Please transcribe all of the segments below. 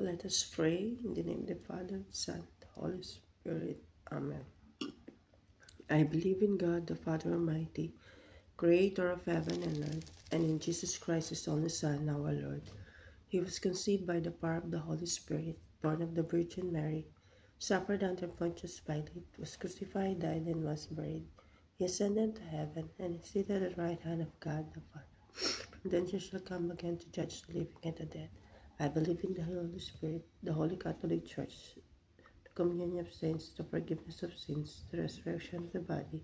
Let us pray in the name of the Father, Son, Holy Spirit. Amen. I believe in God, the Father Almighty, creator of heaven and earth, and in Jesus Christ, his only Son, our Lord. He was conceived by the power of the Holy Spirit, born of the Virgin Mary, suffered under Pontius Pilate, was crucified, died, and was buried. He ascended to heaven, and is seated at the right hand of God the Father. From thence he shall come again to judge the living and the dead. I believe in the Holy Spirit, the Holy Catholic Church, the communion of saints, the forgiveness of sins, the resurrection of the body,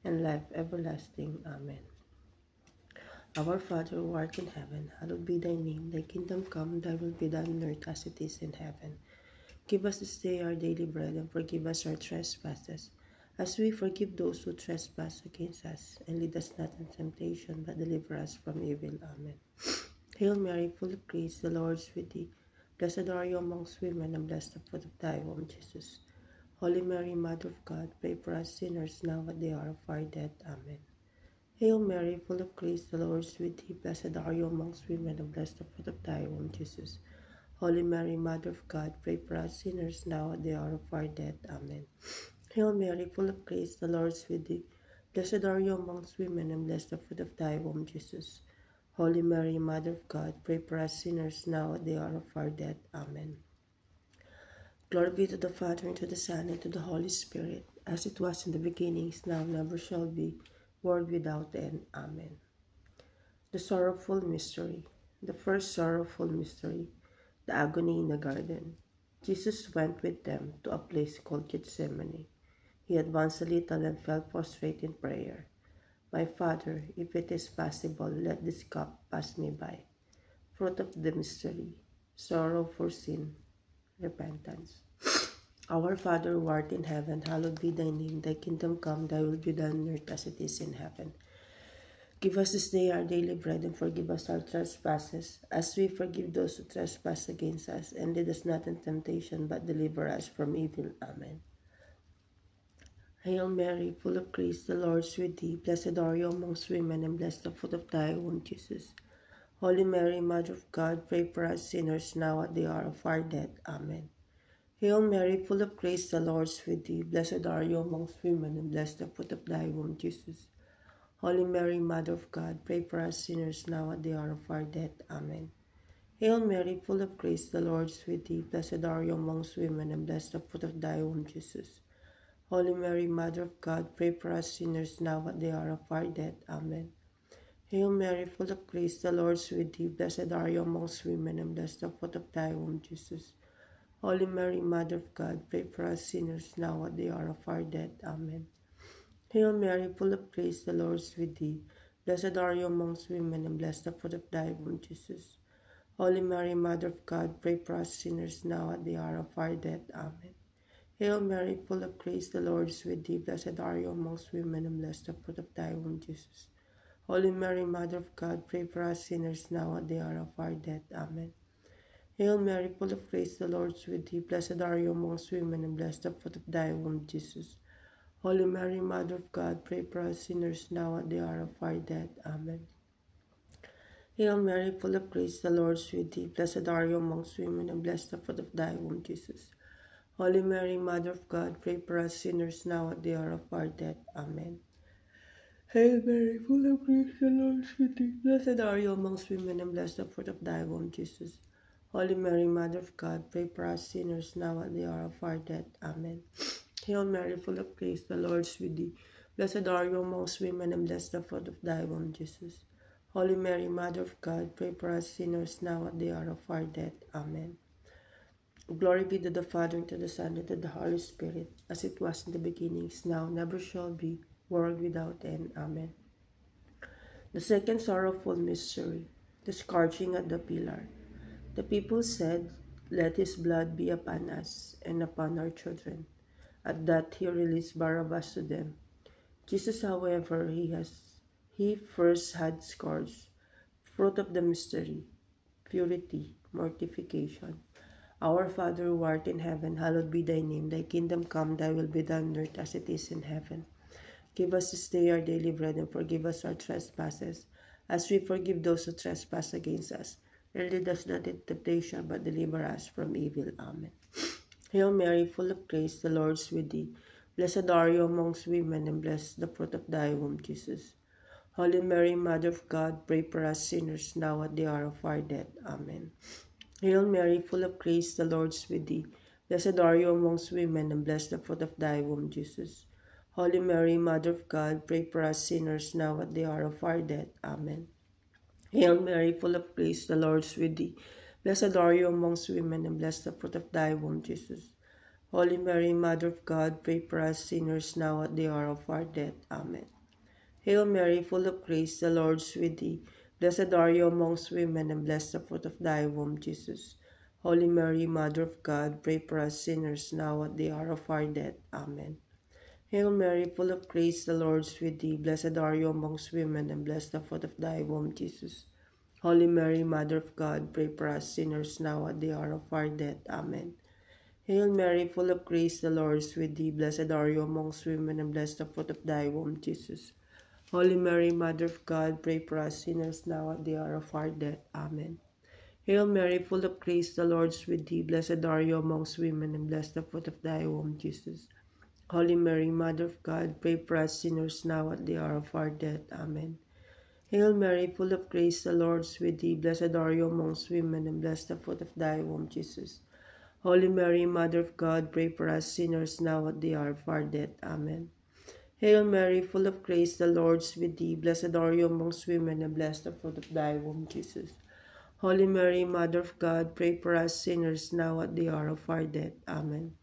and life everlasting. Amen. Our Father, who art in heaven, hallowed be thy name. Thy kingdom come, thy will be done on earth as it is in heaven. Give us this day our daily bread, and forgive us our trespasses, as we forgive those who trespass against us. And lead us not into temptation, but deliver us from evil. Amen. Hail Mary, full of grace, the Lord is with thee. Blessed are you amongst women, and blessed the fruit of thy womb, Jesus. Holy Mary, Mother of God, pray for us sinners now and at the hour of our death. Amen. Hail Mary, full of grace, the Lord is with thee. Blessed are you amongst women, and blessed the fruit of thy womb, Jesus. Holy Mary, Mother of God, pray for us sinners now and at the hour of our death. Amen. Hail Mary, full of grace, the Lord is with thee. Blessed are you amongst women, and blessed the fruit of thy womb, Jesus. Holy Mary, Mother of God, pray for us sinners now at the hour of our death. Amen. Glory be to the Father, and to the Son, and to the Holy Spirit, as it was in the beginning, is now, and never shall be, world without end. Amen. The sorrowful mystery. The first sorrowful mystery, the agony in the garden. Jesus went with them to a place called Gethsemane. He advanced a little and fell prostrate in prayer. My Father, if it is possible, let this cup pass me by. Fruit of the mystery, sorrow for sin, repentance. Our Father who art in heaven, hallowed be thy name. Thy kingdom come, thy will be done on earth as it is in heaven. Give us this day our daily bread, and forgive us our trespasses, as we forgive those who trespass against us. And lead us not into temptation, but deliver us from evil. Amen. Hail Mary, full of grace, the Lord is with thee. Blessed are you amongst women, and blessed the fruit of thy womb, Jesus. Holy Mary, Mother of God, pray for us sinners now at the hour of our death. Amen. Hail Mary, full of grace, the Lord is with thee. Blessed are you amongst women, and blessed the fruit of thy womb, Jesus. Holy Mary, Mother of God, pray for us sinners now at the hour of our death. Amen. Hail Mary, full of grace, the Lord is with thee. Blessed are you amongst women, and blessed the fruit of thy womb, Jesus. Holy Mary, Mother of God, pray for us sinners now at the hour of our death. Amen. Hail Mary, full of grace, the Lord is with thee. Blessed are you amongst women, and blessed the fruit of thy womb, Jesus. Holy Mary, Mother of God, pray for us sinners now at the hour of our death. Amen. Hail Mary, full of grace, the Lord is with thee. Blessed are you amongst women, and blessed the fruit of thy womb, Jesus. Holy Mary, Mother of God, pray for us sinners now at the hour of our death. Amen. Hail Mary, full of grace, the Lord is with thee. Blessed are you amongst women, and blessed the fruit of thy womb, Jesus. Holy Mary, Mother of God, pray for us sinners now at the hour of our death. Amen. Hail Mary, full of grace, the Lord is with thee. Blessed are you amongst women, and blessed the fruit of thy womb, Jesus. Holy Mary, Mother of God, pray for us sinners now at the hour of our death. Amen. Hail Mary, full of grace, the Lord is with thee. Blessed are you amongst women, and blessed the fruit of thy womb, Jesus. Holy Mary, Mother of God, pray for us sinners now at the hour of our death. Amen. Hail Mary, full of grace, the Lord is with thee. Blessed are you amongst women, and blessed the fruit of thy womb, Jesus. Holy Mary, Mother of God, pray for us sinners now at the hour of our death. Amen. Hail Mary, full of grace, the Lord is with thee. Blessed are you amongst women, and blessed the fruit of thy womb, Jesus. Holy Mary, Mother of God, pray for us sinners now at the hour of our death. Amen. Glory be to the Father, and to the Son, and to the Holy Spirit, as it was in the beginning, is now, never shall be, world without end. Amen. The second sorrowful mystery, the scourging at the pillar. The people said, Let his blood be upon us and upon our children. At that he released Barabbas to them. Jesus, however, he first had scourged. Fruit of the mystery, purity, mortification. Our Father who art in heaven, hallowed be thy name. Thy kingdom come, thy will be done on earth as it is in heaven. Give us this day our daily bread, and forgive us our trespasses, as we forgive those who trespass against us. and lead us not into temptation, but deliver us from evil. Amen. Hail Mary, full of grace, the Lord is with thee. Blessed are you amongst women, and blessed the fruit of thy womb, Jesus. Holy Mary, Mother of God, pray for us sinners, now at the hour of our death. Amen. Hail Mary, full of grace, the Lord is with thee. Blessed are you amongst women, and blessed the fruit of thy womb, Jesus. Holy Mary, Mother of God, pray for us sinners, now at the hour of our death. Amen. Hail Mary, full of grace, the Lord is with thee. Blessed are you amongst women, and blessed the fruit of thy womb, Jesus. Holy Mary, Mother of God, pray for us sinners, now at the hour of our death. Amen. Hail Mary, full of grace, the Lord is with thee. Blessed are you amongst women, and blessed the fruit of thy womb, Jesus. Holy Mary, Mother of God, pray for us sinners, now at the hour of our death. Amen. Hail Mary, full of grace, the Lord is with thee. Blessed are you amongst women, and blessed the fruit of thy womb, Jesus. Holy Mary, Mother of God, pray for us sinners, now at the hour of our death. Amen. Hail Mary, full of grace, the Lord is with thee. Blessed are you amongst women, and blessed the fruit of thy womb, Jesus. Holy Mary, Mother of God, pray for us sinners, now at the hour of our death. Amen. Hail Mary, full of grace, the Lord is with thee. Blessed are you amongst women, and blessed the fruit of thy womb, Jesus. Holy Mary, Mother of God, pray for us sinners, now at the hour of our death. Amen. Hail Mary, full of grace, the Lord is with thee. Blessed are you amongst women, and blessed the fruit of thy womb, Jesus. Holy Mary, Mother of God, pray for us sinners, now at the hour of our death. Amen. Hail Mary, full of grace, the Lord is with thee. Blessed are you amongst women, and blessed the fruit of thy womb, Jesus. Holy Mary, Mother of God, pray for us sinners, now at the hour of our death. Amen.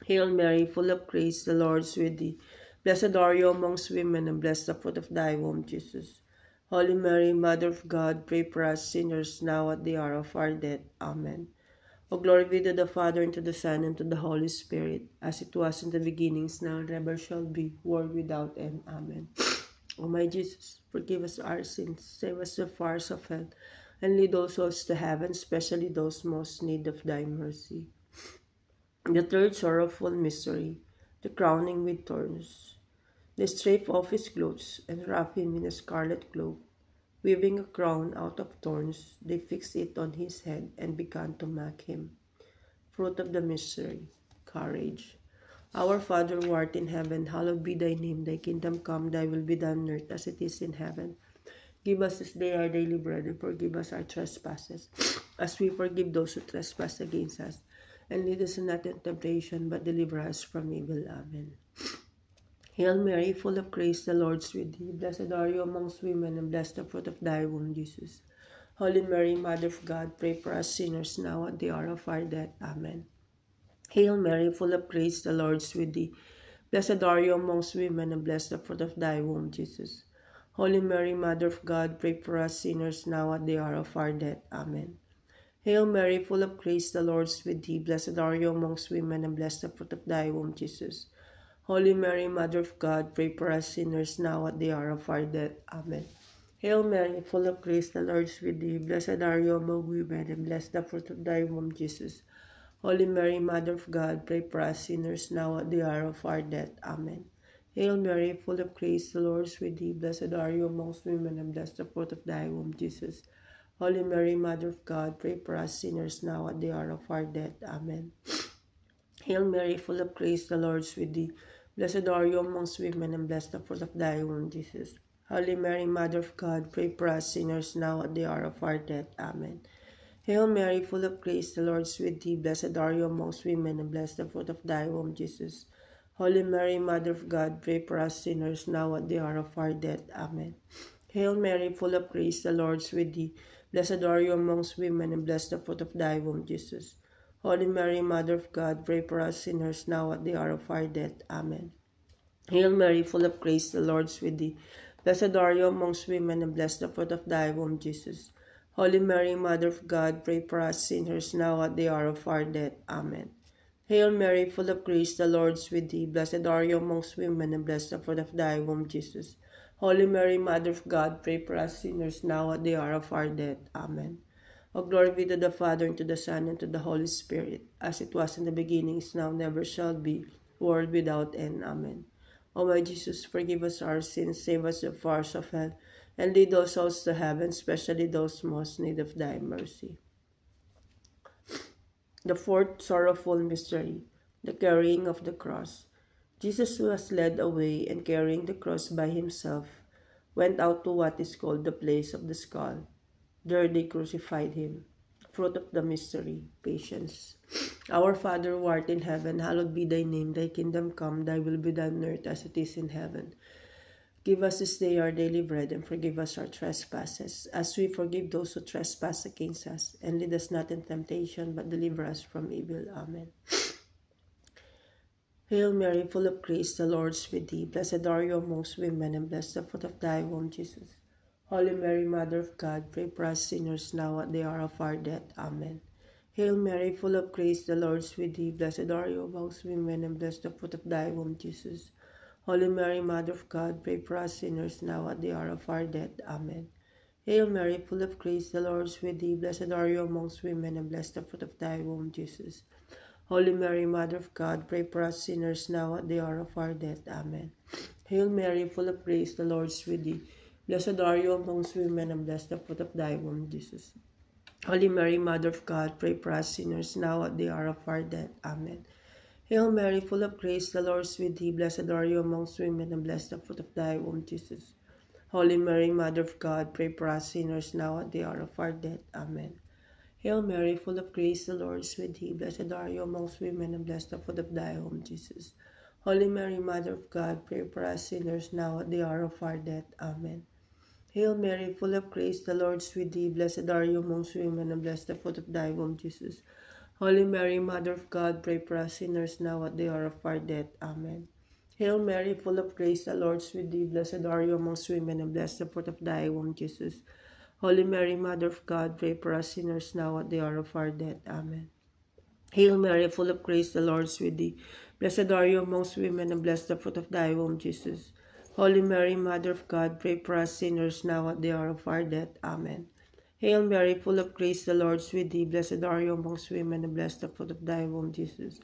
Hail Mary, full of grace, the Lord is with thee. Blessed are you amongst women, and blessed the fruit of thy womb, Jesus. Holy Mary, Mother of God, pray for us sinners, now at the hour of our death. Amen. O glory be to the Father, and to the Son, and to the Holy Spirit, as it was in the beginning, is now, and ever shall be, world without end. Amen. O my Jesus, forgive us our sins, save us from the fires of hell, and lead all souls to heaven, especially those most in need of thy mercy. The third sorrowful mystery, the crowning with thorns. They stripped off his clothes, and wrapped him in a scarlet cloak. Weaving a crown out of thorns, they fixed it on his head and began to mock him. Fruit of the mystery, courage. Our Father who art in heaven, hallowed be thy name. Thy kingdom come, thy will be done on earth as it is in heaven. Give us this day our daily bread, and forgive us our trespasses, as we forgive those who trespass against us. And lead us not into temptation, but deliver us from evil. Amen. Hail Mary, full of grace, the Lord is with thee. Blessed are you amongst women, and blessed the fruit of thy womb, Jesus. Holy Mary, Mother of God, pray for us sinners, now at the hour of our death. Amen. Hail Mary, full of grace, the Lord is with thee. Blessed are you amongst women, and blessed the fruit of thy womb, Jesus. Holy Mary, Mother of God, pray for us sinners, now at the hour of our death. Amen. Hail Mary, full of grace, the Lord is with thee. Blessed are you amongst women, and blessed the fruit of thy womb, Jesus. Holy Mary, Mother of God, pray for us sinners, now at the hour of our death. Amen. Hail Mary, full of grace, the Lord is with thee. Blessed are you among women, and blessed the fruit of thy womb, Jesus. Holy Mary, Mother of God, pray for us sinners, now at the hour of our death. Amen. Hail Mary, full of grace, the Lord is with thee. Blessed are you amongst women, and blessed the fruit of thy womb, Jesus. Holy Mary, Mother of God, pray for us sinners, now at the hour of our death. Amen. Hail Mary, full of grace, the Lord is with thee. Blessed are you amongst women, and blessed the fruit of thy womb, Jesus. Holy Mary, Mother of God, pray for us sinners, now at the hour of our death. Amen. Hail Mary, full of grace, the Lord is with thee. Blessed are you amongst women, and blessed the fruit of thy womb, Jesus. Holy Mary, Mother of God, pray for us sinners, now at the hour of our death. Amen. Hail Mary, full of grace, the Lord is with thee. Blessed are you amongst women, and blessed the fruit of thy womb, Jesus. Holy Mary, Mother of God, pray for us sinners, now at the hour of our death. Amen. Hail Mary, full of grace, the Lord is with thee. Blessed are you amongst women, and blessed the fruit of thy womb, Jesus. Holy Mary, Mother of God, pray for us sinners, now at the hour of our death. Amen. Hail Mary, full of grace, the Lord is with thee. Blessed are you amongst women, and blessed the fruit of thy womb, Jesus. Holy Mary, Mother of God, pray for us sinners, now at the hour of our death. Amen. O glory be to the Father, and to the Son, and to the Holy Spirit, as it was in the beginning, is now, never shall be, world without end. Amen. O my Jesus, forgive us our sins, save us from the fires of hell, and lead those souls to heaven, especially those most in need of thy mercy. The fourth sorrowful mystery, the carrying of the cross. Jesus was led away, and carrying the cross by himself, went out to what is called the place of the skull. There they crucified him. Fruit of the mystery, patience. Our Father who art in heaven, hallowed be thy name. Thy kingdom come, thy will be done on earth as it is in heaven. Give us this day our daily bread, and forgive us our trespasses, as we forgive those who trespass against us. And lead us not in temptation, but deliver us from evil. Amen. Hail Mary, full of grace, the Lord is with thee. Blessed are you amongst women, and blessed the fruit of thy womb, Jesus. Holy Mary, Mother of God, pray for us sinners now at the hour of our death. Amen. Hail Mary, full of grace, the Lord is with thee. Blessed are you amongst women, and blessed the fruit of thy womb, Jesus. Holy Mary, Mother of God, pray for us sinners now at the hour of our death. Amen. Hail Mary, full of grace, the Lord is with thee. Blessed are you amongst women, and blessed the fruit of thy womb, Jesus. Holy Mary, Mother of God, pray for us sinners now at the hour of our death. Amen. Hail Mary, full of grace, the Lord is with thee. Blessed are you amongst women, and blessed the fruit of thy womb, Jesus. Holy Mary, Mother of God, pray for us sinners now at the hour of our death. Amen. Hail Mary, full of grace, the Lord is with thee. Blessed are you amongst women, and blessed the fruit of thy womb, Jesus. Holy Mary, Mother of God, pray for us sinners now at the hour of our death. Amen. Hail Mary, full of grace, the Lord is with thee. Blessed are you amongst women, and blessed the fruit of thy womb, Jesus. Holy Mary, Mother of God, pray for us sinners now at the hour of our death. Amen. Hail Mary, full of grace, the Lord is with thee. Blessed are you amongst women, and blessed the fruit of thy womb, Jesus. Holy Mary, Mother of God, pray for us sinners now at the hour of our death. Amen. Hail Mary, full of grace, the Lord is with thee. Blessed are you amongst women, and blessed the fruit of thy womb, Jesus. Holy Mary, Mother of God, pray for us sinners now at the hour of our death. Amen. Hail Mary, full of grace, the Lord is with thee. Blessed are you amongst women, and blessed the fruit of thy womb, Jesus. Holy Mary, Mother of God, pray for us sinners now at the hour of our death. Amen. Hail Mary, full of grace, the Lord is with thee. Blessed are you amongst women, and blessed the fruit of thy womb, Jesus.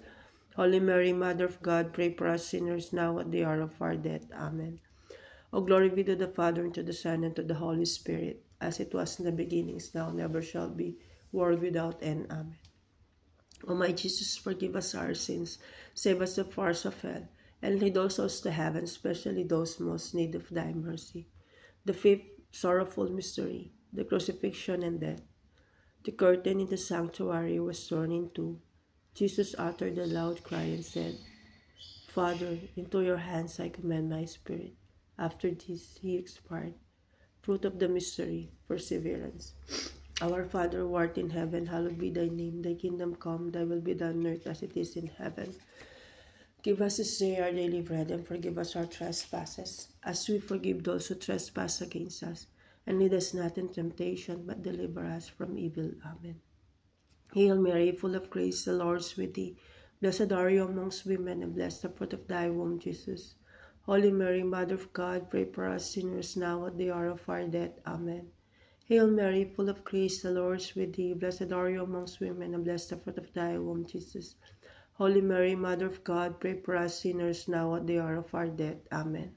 Holy Mary, Mother of God, pray for us sinners now at the hour of our death. Amen. O glory be to the Father, and to the Son, and to the Holy Spirit, as it was in the beginning, is now, never shall be, world without end. Amen. O my Jesus, forgive us our sins, save us from the fires of hell, and lead those souls to heaven, especially those most in need of thy mercy. The fifth sorrowful mystery, the crucifixion and death. The curtain in the sanctuary was torn in two. Jesus uttered a loud cry and said, Father, into your hands I commend my spirit. After this he expired. Fruit of the mystery, perseverance. Our Father who art in heaven, hallowed be thy name. Thy kingdom come, thy will be done on earth as it is in heaven. Give us this day our daily bread, and forgive us our trespasses, as we forgive those who trespass against us. And lead us not in temptation, but deliver us from evil. Amen. Hail Mary, full of grace, the Lord is with thee. Blessed are you amongst women, and blessed the fruit of thy womb, Jesus. Holy Mary, Mother of God, pray for us sinners now at the hour of our death. Amen. Hail Mary, full of grace, the Lord is with thee. Blessed are you amongst women, and blessed the fruit of thy womb, Jesus. Holy Mary, Mother of God, pray for us sinners now at the hour of our death. Amen.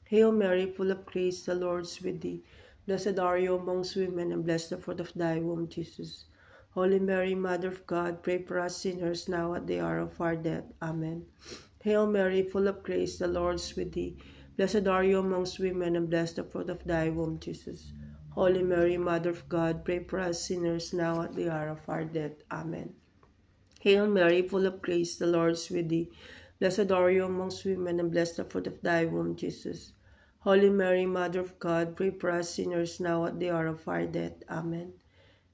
Hail Mary, full of grace, the Lord is with thee. Blessed are you amongst women, and blessed the fruit of thy womb, Jesus. Holy Mary, Mother of God, pray for us sinners now at the hour of our death. Amen. Hail Mary, full of grace, the Lord is with thee. Blessed are you amongst women, and blessed the fruit of thy womb, Jesus. Holy Mary, Mother of God, pray for us sinners now at the hour of our death. Amen. Hail Mary, full of grace, the Lord is with thee. Blessed are you amongst women, and blessed the fruit of thy womb, Jesus. Holy Mary, Mother of God, pray for us sinners now at the hour of our death. Amen.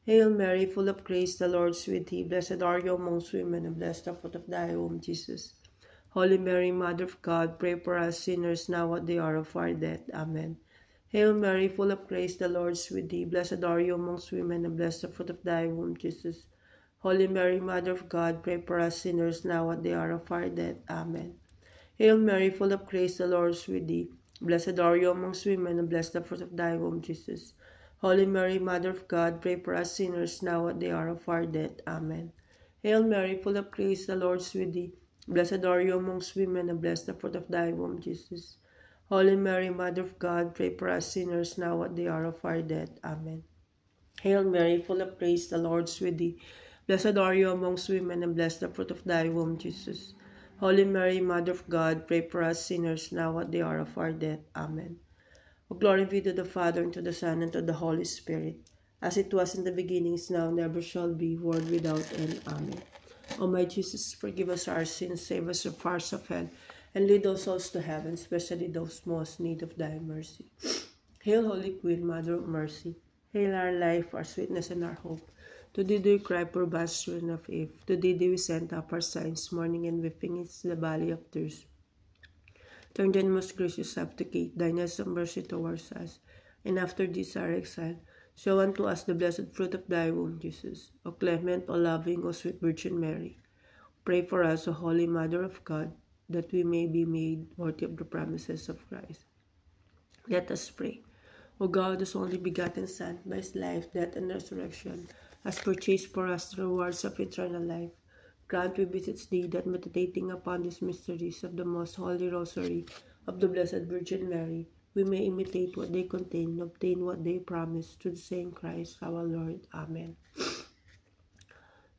Hail Mary, full of grace, the Lord is with thee. Blessed are you amongst women, and blessed the fruit of thy womb, Jesus. Holy Mary, Mother of God, pray for us sinners now at the hour of our death. Amen. Hail Mary, full of grace, the Lord is with thee. Blessed are you amongst women, and blessed the fruit of thy womb, Jesus. Holy Mary, Mother of God, pray for us sinners now at the hour of our death. Amen. Hail Mary, full of grace, the Lord is with thee. Blessed are you amongst women, and blessed the fruit of thy womb, Jesus. Holy Mary, Mother of God, pray for us sinners now at the hour of our death. Amen. Hail Mary, full of grace, the Lord is with thee. Blessed are you amongst women, and blessed the fruit of thy womb, Jesus. Holy Mary, Mother of God, pray for us sinners now at the hour of our death. Amen. Hail Mary, full of grace, the Lord is with thee. Blessed are you amongst women, and blessed the fruit of thy womb, Jesus. Holy Mary, Mother of God, pray for us sinners now at the hour of our death. Amen. O glory be to the Father, and to the Son, and to the Holy Spirit, as it was in the beginning, is now, and ever shall be, world without end. Amen. O my Jesus, forgive us our sins, save us from fires of hell, and lead those souls to heaven, especially those most in need of thy mercy. Hail, Holy Queen, Mother of Mercy. Hail our life, our sweetness, and our hope. To thee do we cry, poor banished children of Eve. To thee do we send up our sighs, mourning and weeping in the valley of tears. Turn then, most gracious Advocate, thine eyes of mercy towards us, and after this our exile, show unto us the blessed fruit of thy womb, Jesus. O clement, O loving, O sweet Virgin Mary, pray for us, O Holy Mother of God, that we may be made worthy of the promises of Christ. Let us pray. O God, whose only begotten Son, by his life, death, and resurrection, has purchased for us the rewards of eternal life, grant, we beseech thee, that meditating upon these mysteries of the most holy rosary of the Blessed Virgin Mary, we may imitate what they contain and obtain what they promise, through the same Christ our Lord. Amen.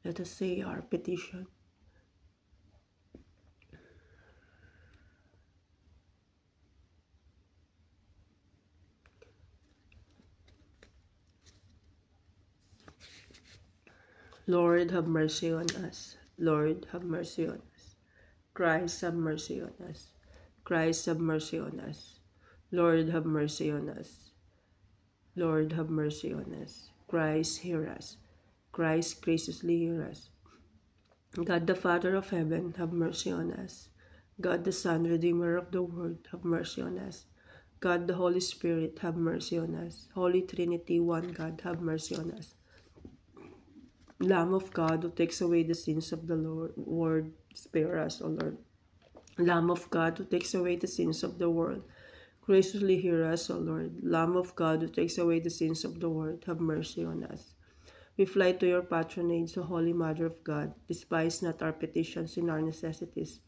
Let us say our petition. Lord, have mercy on us. Lord, have mercy on us. Christ, have mercy on us. Christ, have mercy on us. Lord, have mercy on us. Lord, have mercy on us. Christ, hear us. Christ, graciously hear us. God the Father of heaven, have mercy on us. God the Son, Redeemer of the world, have mercy on us. God the Holy Spirit, have mercy on us. Holy Trinity, one God, have mercy on us. Lamb of God, who takes away the sins of the world, spare us, O Lord. Lamb of God, who takes away the sins of the world, graciously hear us, O Lord. Lamb of God, who takes away the sins of the world, have mercy on us. We fly to your patronage, O Holy Mother of God. Despise not our petitions in our necessities,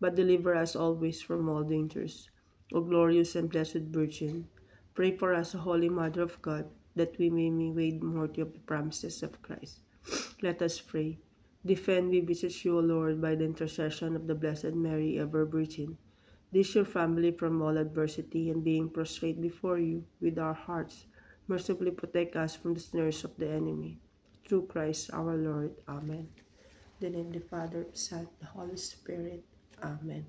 but deliver us always from all dangers. O glorious and blessed Virgin, pray for us, O Holy Mother of God, that we may be made worthy of the promises of Christ. Let us pray. Defend, we beseech you, O Lord, by the intercession of the Blessed Mary, ever Virgin, this your family from all adversity, and being prostrate before you with our hearts, mercifully protect us from the snares of the enemy. Through Christ our Lord. Amen. In the name of the Father, the Son, the Holy Spirit. Amen.